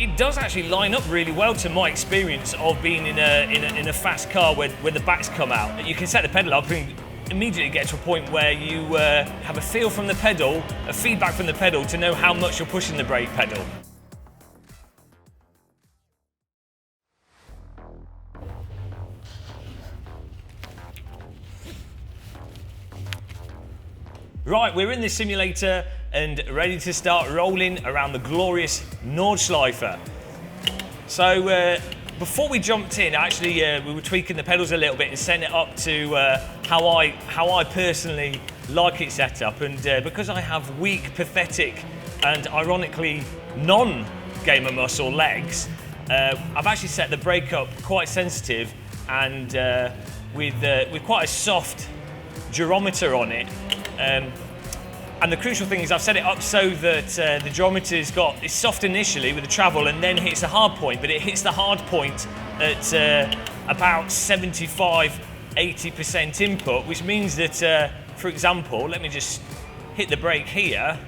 it does actually line up really well to my experience of being in a fast car where the backs come out. You can set the pedal up and immediately get to a point where you have a feel from the pedal, a feedback from the pedal to know how much you're pushing the brake pedal. Right, we're in the simulator and ready to start rolling around the glorious Nordschleife. So before we jumped in, actually we were tweaking the pedals a little bit and setting it up to how I personally like it set up. And because I have weak, pathetic and ironically non-gamer muscle legs, I've actually set the brake up quite sensitive and with quite a soft gyrometer on it. And the crucial thing is I've set it up so that the gyrometer's it's soft initially with the travel and then hits a hard point, but it hits the hard point at about 75–80% input, which means that, for example, let me just hit the brake here.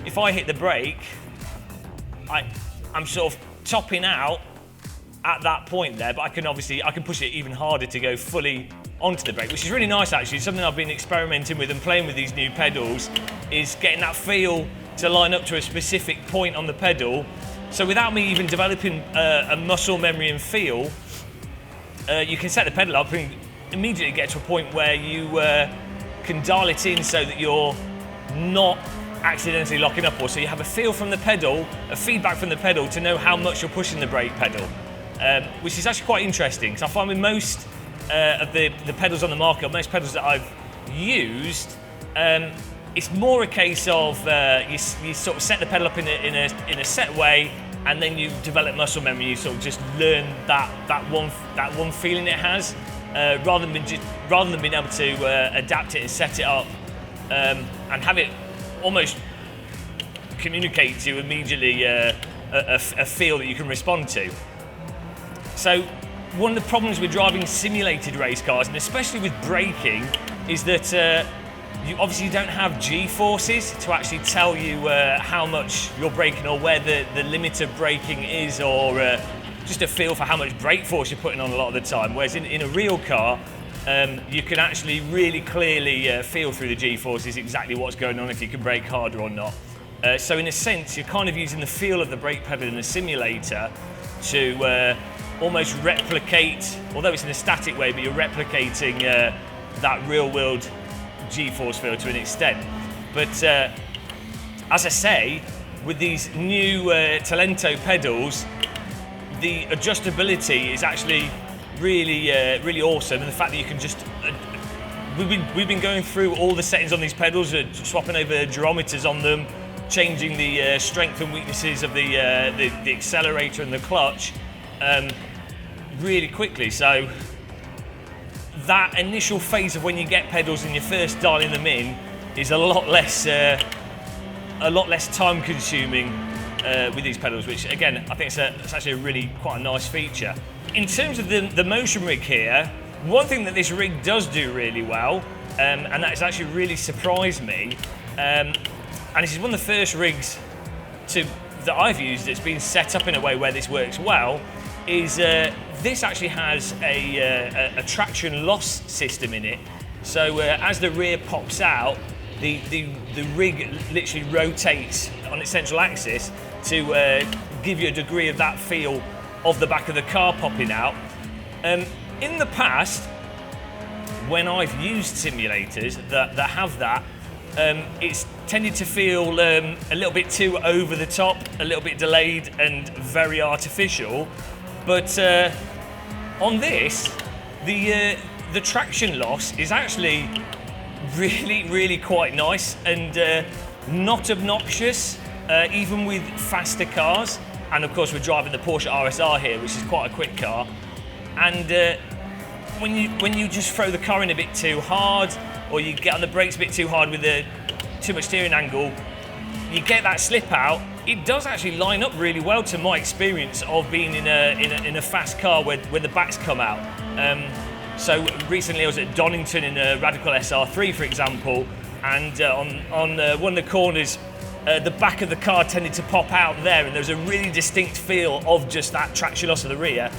If I hit the brake, I'm sort of topping out at that point there, but I can push it even harder to go fully onto the brake, which is really nice actually. Something I've been experimenting with and playing with these new pedals is getting that feel to line up to a specific point on the pedal. So without me even developing a muscle memory and feel, you can set the pedal up and immediately get to a point where you can dial it in so that you're not accidentally locking up, or so you have a feel from the pedal, a feedback from the pedal to know how much you're pushing the brake pedal, which is actually quite interesting because I find with most of the pedals on the market, or most pedals that I've used, it's more a case of you sort of set the pedal up in a set way, and then you develop muscle memory. You sort of just learn that one feeling it has, rather than being able to adapt it and set it up and have it almost communicate to you immediately a feel that you can respond to. So one of the problems with driving simulated race cars, and especially with braking, is that you obviously don't have G-forces to actually tell you how much you're braking or where the limit of braking is, or just a feel for how much brake force you're putting on a lot of the time. Whereas in a real car, you can actually really clearly feel through the G-forces exactly what's going on, if you can brake harder or not. So in a sense, you're kind of using the feel of the brake pedal in a simulator to almost replicate, although it's in a static way, but you're replicating that real-world G-force feel to an extent. But as I say, with these new Talento pedals, the adjustability is actually really awesome, and the fact that you can just we've been going through all the settings on these pedals, swapping over gyrometers on them, changing the strength and weaknesses of the accelerator and the clutch really quickly. So that initial phase of when you get pedals and you're first dialing them in is a lot less time consuming with these pedals, which again I think it's actually really quite a nice feature. In terms of the motion rig here, one thing that this rig does do really well, and that has actually really surprised me, and this is one of the first rigs that I've used that's been set up in a way where this works well, is this actually has a traction loss system in it. So as the rear pops out, the rig literally rotates on its central axis to give you a degree of that feel of the back of the car popping out. In the past, when I've used simulators that have that, it's tended to feel a little bit too over the top, a little bit delayed and very artificial. But on this, the traction loss is actually really quite nice and not obnoxious, even with faster cars. And of course we're driving the Porsche RSR here, which is quite a quick car. And when you just throw the car in a bit too hard, or you get on the brakes a bit too hard with too much steering angle, you get that slip out. It does actually line up really well to my experience of being in a fast car where the backs come out. So recently I was at Donington in a Radical SR3, for example, and on one of the corners the back of the car tended to pop out there, and there was a really distinct feel of just that traction loss of the rear.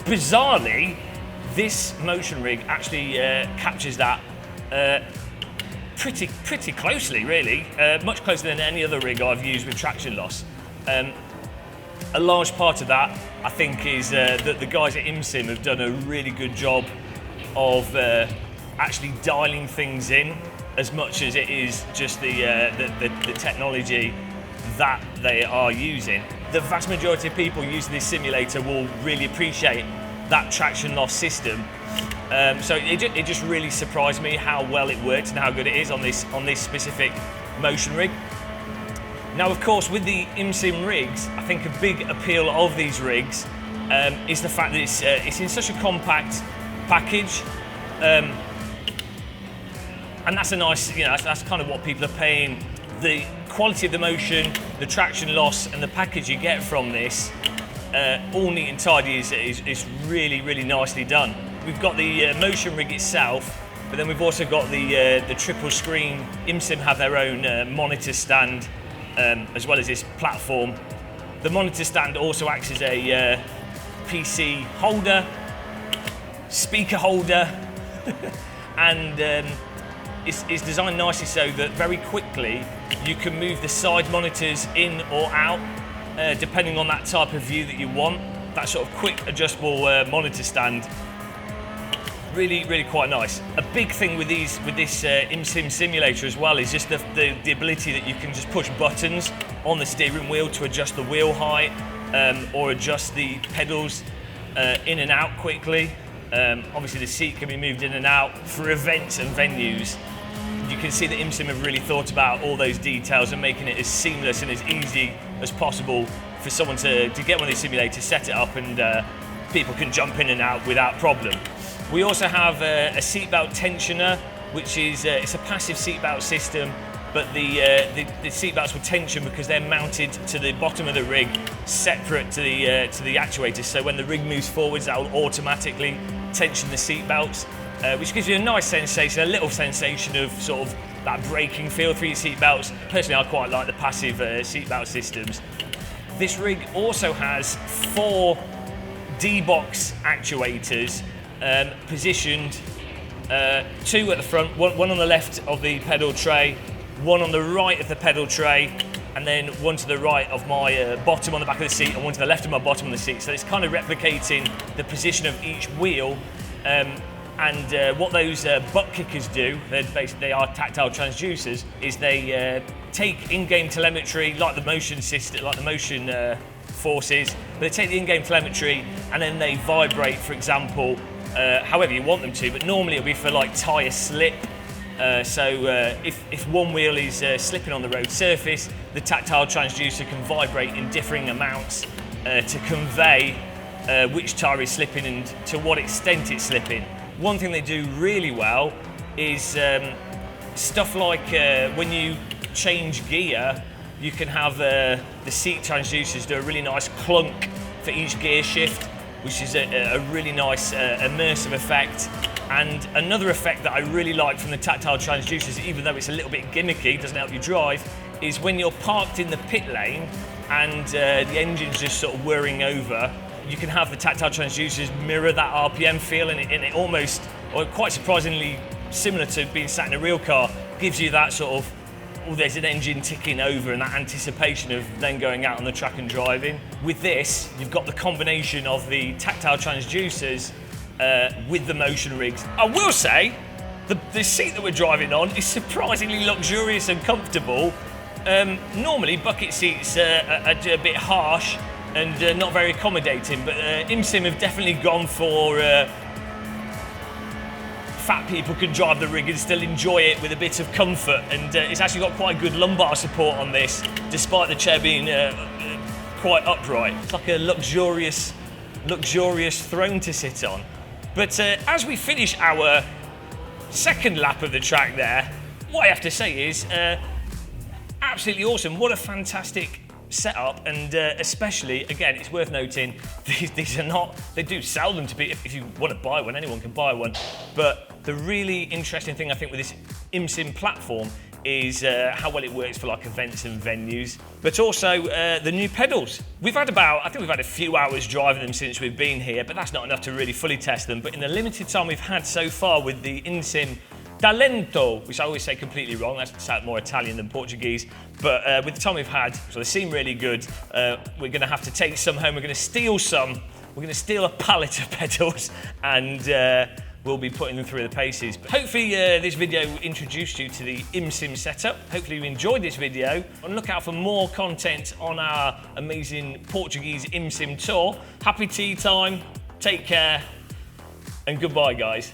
Bizarrely, this motion rig actually captures that pretty closely, really, much closer than any other rig I've used with traction loss. A large part of that, I think, is that the guys at ImSim have done a really good job of actually dialing things in, as much as it is just the technology that they are using. The vast majority of people using this simulator will really appreciate that traction loss system. So it just really surprised me how well it works and how good it is on this specific motion rig. Now, of course, with the ImSim rigs, I think a big appeal of these rigs is the fact that it's in such a compact package. And that's a nice, that's kind of what people are paying. The quality of the motion, the traction loss, and the package you get from this, all neat and tidy, is really, really nicely done. We've got the motion rig itself, but then we've also got the triple screen. ImSim have their own monitor stand, as well as this platform. The monitor stand also acts as a PC holder, speaker holder, and it's designed nicely so that very quickly you can move the side monitors in or out, depending on that type of view that you want. That sort of quick adjustable monitor stand, really, really quite nice. A big thing with this ImSim simulator as well is just the ability that you can just push buttons on the steering wheel to adjust the wheel height, or adjust the pedals in and out quickly. Obviously the seat can be moved in and out for events and venues. You can see that ImSim have really thought about all those details and making it as seamless and as easy as possible for someone to get one of these simulators, set it up, and people can jump in and out without problem. We also have a seatbelt tensioner, which is it's a passive seatbelt system, but the seatbelts will tension because they're mounted to the bottom of the rig, separate to the actuators. So when the rig moves forwards, that will automatically tension the seatbelts, which gives you a nice sensation, a little sensation of sort of that braking feel through your seatbelts. Personally, I quite like the passive seatbelt systems. This rig also has 4 D-box actuators positioned, 2 at the front, one on the left of the pedal tray, 1 on the right of the pedal tray, and then 1 to the right of my bottom on the back of the seat, and 1 to the left of my bottom on the seat. So it's kind of replicating the position of each wheel. And what those butt kickers do, they are tactile transducers, is they take in-game telemetry, like the motion system, like the motion forces, but they take the in-game telemetry and then they vibrate, for example, however you want them to, but normally it'll be for like tyre slip. So if one wheel is slipping on the road surface, the tactile transducer can vibrate in differing amounts to convey which tyre is slipping and to what extent it's slipping. One thing they do really well is stuff like when you change gear, you can have the seat transducers do a really nice clunk for each gear shift, which is a really nice immersive effect. And another effect that I really like from the tactile transducers, even though it's a little bit gimmicky, doesn't help you drive, is when you're parked in the pit lane and the engine's just sort of whirring over, you can have the tactile transducers mirror that RPM feel, and it almost, or quite surprisingly similar to being sat in a real car, gives you that sort of, oh, there's an engine ticking over, and that anticipation of then going out on the track and driving. With this, you've got the combination of the tactile transducers with the motion rigs. I will say, the seat that we're driving on is surprisingly luxurious and comfortable. Normally, bucket seats are a bit harsh and not very accommodating, but ImSim have definitely gone for fat people can drive the rig and still enjoy it with a bit of comfort, and it's actually got quite good lumbar support on this, despite the chair being quite upright. It's like a luxurious throne to sit on. But as we finish our second lap of the track there, what I have to say is absolutely awesome. What a fantastic setup, and especially, again, it's worth noting, these are not, they do sell them to be, if you want to buy one, anyone can buy one, but the really interesting thing I think with this ImSim platform is how well it works for like events and venues, but also the new pedals. I think we've had a few hours driving them since we've been here, but that's not enough to really fully test them. But in the limited time we've had so far with the ImSim Talento, which I always say completely wrong, that sounds more Italian than Portuguese, but with the time we've had, so they seem really good. We're gonna have to take some home, we're gonna steal some, we're gonna steal a pallet of pedals, and we'll be putting them through the paces. But hopefully this video introduced you to the ImSim setup. Hopefully you enjoyed this video. And look out for more content on our amazing Portuguese ImSim tour. Happy tea time, take care, and goodbye guys.